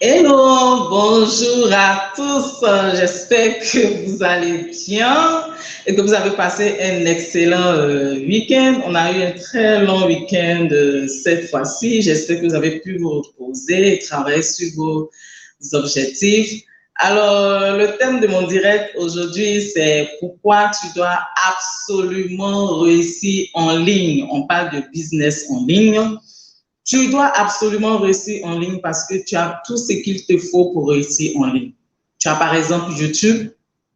Hello, bonjour à tous. J'espère que vous allez bien et que vous avez passé un excellent week-end. On a eu un très long week-end cette fois-ci. J'espère que vous avez pu vous reposer et travailler sur vos objectifs. Alors, le thème de mon direct aujourd'hui, c'est pourquoi tu dois absolument réussir en ligne. On parle de business en ligne. Tu dois absolument réussir en ligne parce que tu as tout ce qu'il te faut pour réussir en ligne. Tu as par exemple YouTube,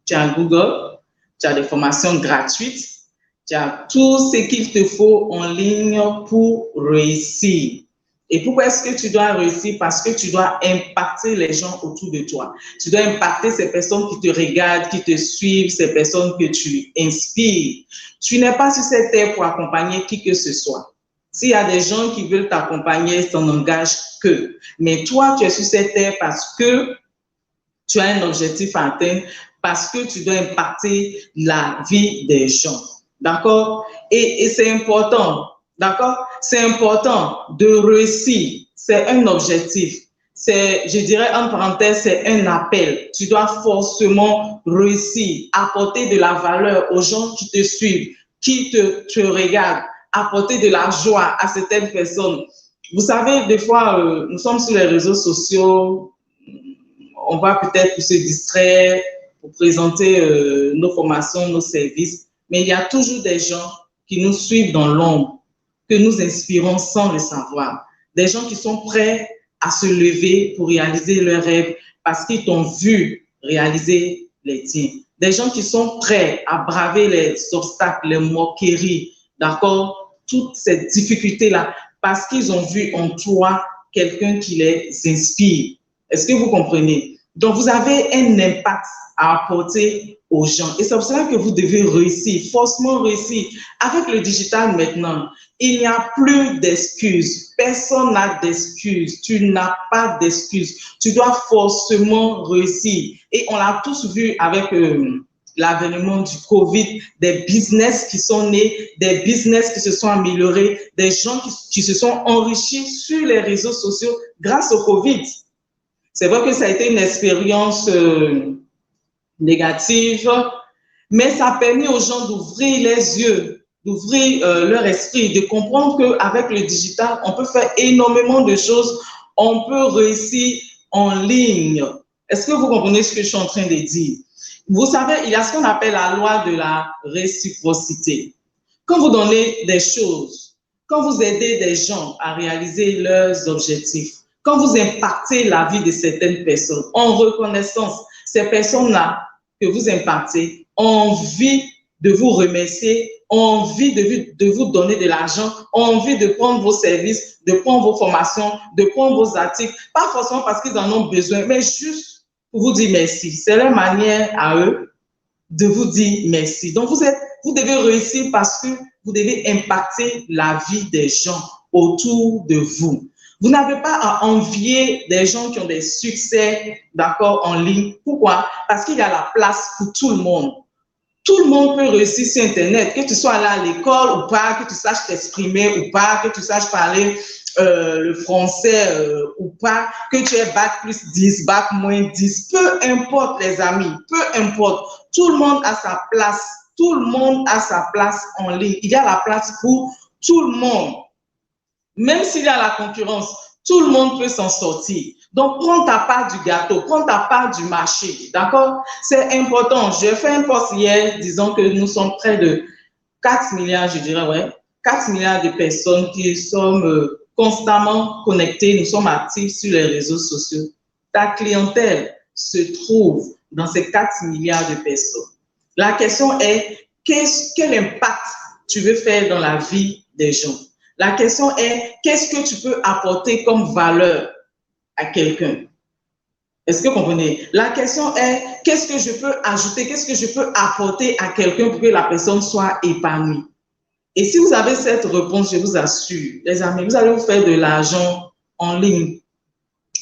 tu as Google, tu as des formations gratuites, tu as tout ce qu'il te faut en ligne pour réussir. Et pourquoi est-ce que tu dois réussir? Parce que tu dois impacter les gens autour de toi. Tu dois impacter ces personnes qui te regardent, qui te suivent, ces personnes que tu inspires. Tu n'es pas sur cette terre pour accompagner qui que ce soit. S'il y a des gens qui veulent t'accompagner, ça n'engage que. Mais toi, tu es sur cette terre parce que tu as un objectif à atteindre, parce que tu dois impacter la vie des gens. D'accord? Et c'est important. D'accord? C'est important de réussir. C'est un objectif. C'est, je dirais en parenthèse, c'est un appel. Tu dois forcément réussir, apporter de la valeur aux gens qui te suivent, qui te regardent, apporter de la joie à certaines personnes. Vous savez, des fois, nous sommes sur les réseaux sociaux, on va peut-être se distraire pour présenter nos formations, nos services, mais il y a toujours des gens qui nous suivent dans l'ombre, que nous inspirons sans le savoir. Des gens qui sont prêts à se lever pour réaliser leurs rêves parce qu'ils t'ont vu réaliser les tiens. Des gens qui sont prêts à braver les obstacles, les moqueries, d'accord, toutes ces difficultés-là, parce qu'ils ont vu en toi quelqu'un qui les inspire. Est-ce que vous comprenez? Donc, vous avez un impact à apporter aux gens. Et c'est pour cela que vous devez réussir, forcément réussir. Avec le digital maintenant, il n'y a plus d'excuses. Personne n'a d'excuses. Tu n'as pas d'excuses. Tu dois forcément réussir. Et on l'a tous vu avec l'avènement du Covid, des business qui sont nés, des business qui se sont améliorés, des gens qui se sont enrichis sur les réseaux sociaux grâce au Covid. C'est vrai que ça a été une expérience négative, mais ça a permis aux gens d'ouvrir les yeux, d'ouvrir leur esprit, de comprendre qu'avec le digital, on peut faire énormément de choses, on peut réussir en ligne. Est-ce que vous comprenez ce que je suis en train de dire? Vous savez, il y a ce qu'on appelle la loi de la réciprocité. Quand vous donnez des choses, quand vous aidez des gens à réaliser leurs objectifs, quand vous impactez la vie de certaines personnes, en reconnaissance, ces personnes-là que vous impactez ont envie de vous remercier, ont envie de vous donner de l'argent, ont envie de prendre vos services, de prendre vos formations, de prendre vos articles, pas forcément parce qu'ils en ont besoin, mais juste pour vous dire merci. C'est leur manière à eux de vous dire merci. Donc, vous devez réussir parce que vous devez impacter la vie des gens autour de vous. Vous n'avez pas à envier des gens qui ont des succès, d'accord, en ligne. Pourquoi? Parce qu'il y a la place pour tout le monde. Tout le monde peut réussir sur Internet, que tu sois allé à l'école ou pas, que tu saches t'exprimer ou pas, que tu saches parler le français ou pas, que tu aies bac plus 10, bac moins 10, peu importe les amis, peu importe. Tout le monde a sa place. Tout le monde a sa place en ligne. Il y a la place pour tout le monde. Même s'il y a la concurrence, tout le monde peut s'en sortir. Donc, prends ta part du gâteau, prends ta part du marché, d'accord? C'est important. J'ai fait un post hier disant que nous sommes près de 4 milliards, je dirais, ouais, 4 milliards de personnes qui sommes constamment connectées, nous sommes actifs sur les réseaux sociaux. Ta clientèle se trouve dans ces 4 milliards de personnes. La question est, quel impact tu veux faire dans la vie des gens? La question est, qu'est-ce que tu peux apporter comme valeur à quelqu'un? Est-ce que vous comprenez? La question est, qu'est-ce que je peux ajouter, qu'est-ce que je peux apporter à quelqu'un pour que la personne soit épanouie? Et si vous avez cette réponse, je vous assure, les amis, vous allez vous faire de l'argent en ligne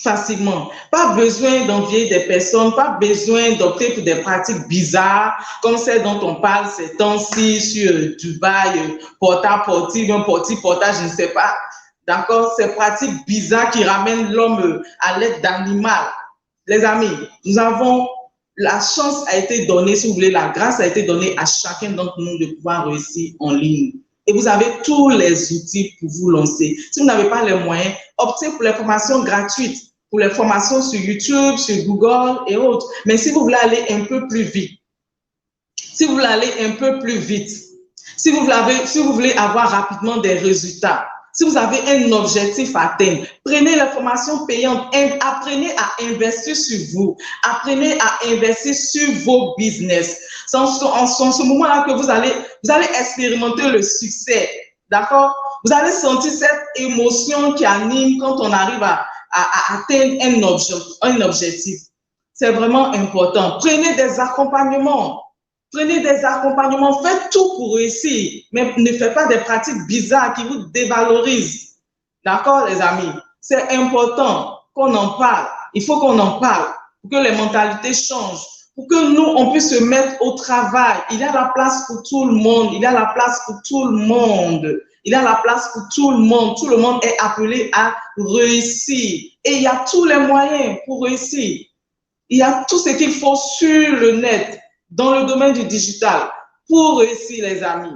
facilement. Pas besoin d'envier des personnes, pas besoin d'opter pour des pratiques bizarres comme celles dont on parle ces temps-ci sur Dubaï, porta-porti, porti-portage, je ne sais pas. d'accord, ces pratiques bizarres qui ramènent l'homme à l'aide d'animal. Les amis, nous avons, la chance a été donnée, si vous voulez, la grâce a été donnée à chacun d'entre nous de pouvoir réussir en ligne. Et vous avez tous les outils pour vous lancer. Si vous n'avez pas les moyens, optez pour les formations gratuites, pour les formations sur YouTube, sur Google et autres. Mais si vous voulez aller un peu plus vite, si vous voulez aller un peu plus vite, si vous voulez avoir rapidement des résultats, si vous avez un objectif à atteindre, prenez les formations payantes, apprenez à investir sur vous, apprenez à investir sur vos business. C'est en ce moment-là que vous allez expérimenter le succès, d'accord? Vous allez sentir cette émotion qui anime quand on arrive à atteindre un objectif. C'est vraiment important. Prenez des accompagnements. Prenez des accompagnements, faites tout pour réussir, mais ne faites pas des pratiques bizarres qui vous dévalorisent. D'accord, les amis? C'est important qu'on en parle. Il faut qu'on en parle pour que les mentalités changent, pour que nous, on puisse se mettre au travail. Il y a la place pour tout le monde. Il y a la place pour tout le monde. Il y a la place pour tout le monde. Tout le monde est appelé à réussir. Et il y a tous les moyens pour réussir. Il y a tout ce qu'il faut sur le net, dans le domaine du digital, pour réussir, les amis.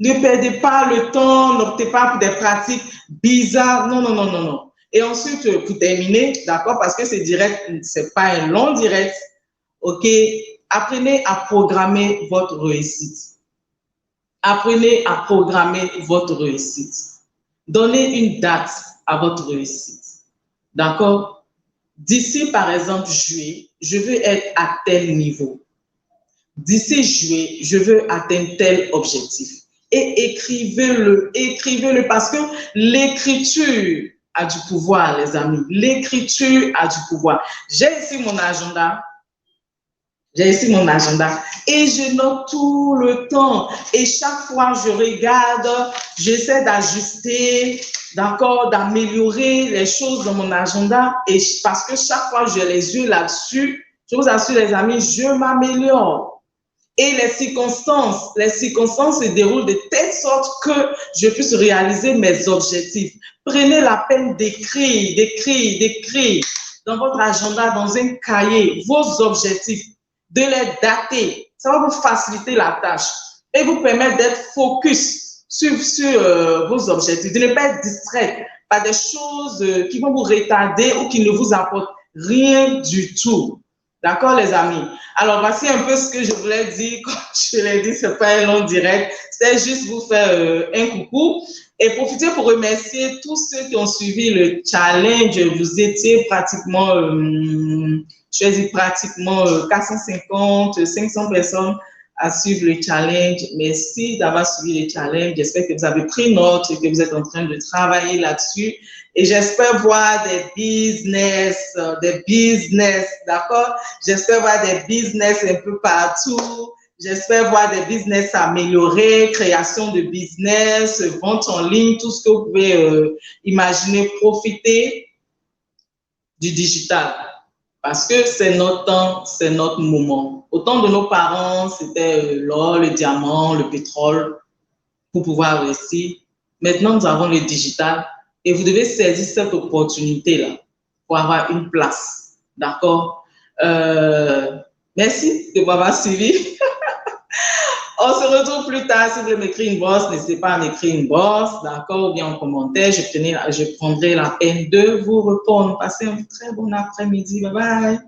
Ne perdez pas le temps, n'optez pas pour des pratiques bizarres. Non, non, non, non, non. Et ensuite, pour terminer, d'accord, parce que c'est direct, c'est pas un long direct, ok, apprenez à programmer votre réussite. Apprenez à programmer votre réussite. Donnez une date à votre réussite. D'accord? D'ici, par exemple, juillet, je veux être à tel niveau. D'ici juillet, je veux atteindre tel objectif. Et écrivez-le parce que l'écriture a du pouvoir, les amis. L'écriture a du pouvoir. J'ai ici mon agenda. J'ai ici mon agenda et je note tout le temps. Et chaque fois, je regarde, j'essaie d'ajuster, d'accord, d'améliorer les choses dans mon agenda. Et parce que chaque fois, j'ai les yeux là-dessus, je vous assure, les amis, je m'améliore. Et les circonstances se déroulent de telle sorte que je puisse réaliser mes objectifs. Prenez la peine d'écrire dans votre agenda, dans un cahier, vos objectifs, de les dater. Ça va vous faciliter la tâche et vous permettre d'être focus sur vos objectifs, de ne pas être distrait par des choses qui vont vous retarder ou qui ne vous apportent rien du tout. D'accord, les amis? Alors, voici un peu ce que je voulais dire. Comme je l'ai dit, ce n'est pas un long direct. C'était juste vous faire un coucou et profiter pour remercier tous ceux qui ont suivi le challenge. Vous étiez pratiquement, je vais dire pratiquement 450, 500 personnes à suivre le challenge. Merci d'avoir suivi le challenge. J'espère que vous avez pris note et que vous êtes en train de travailler là-dessus. Et j'espère voir des business, d'accord? J'espère voir des business un peu partout. J'espère voir des business améliorés, création de business, vente en ligne, tout ce que vous pouvez imaginer, profiter du digital. Parce que c'est notre temps, c'est notre moment. Au temps de nos parents, c'était l'or, le diamant, le pétrole pour pouvoir réussir. Maintenant, nous avons le digital. Et vous devez saisir cette opportunité-là pour avoir une place. D'accord? Merci de m'avoir suivi. On se retrouve plus tard. Si vous voulez m'écrire une bosse, n'hésitez pas à m'écrire une bosse, d'accord? Ou bien en commentaire. Je prendrai la peine de vous répondre. Passez un très bon après-midi. Bye bye.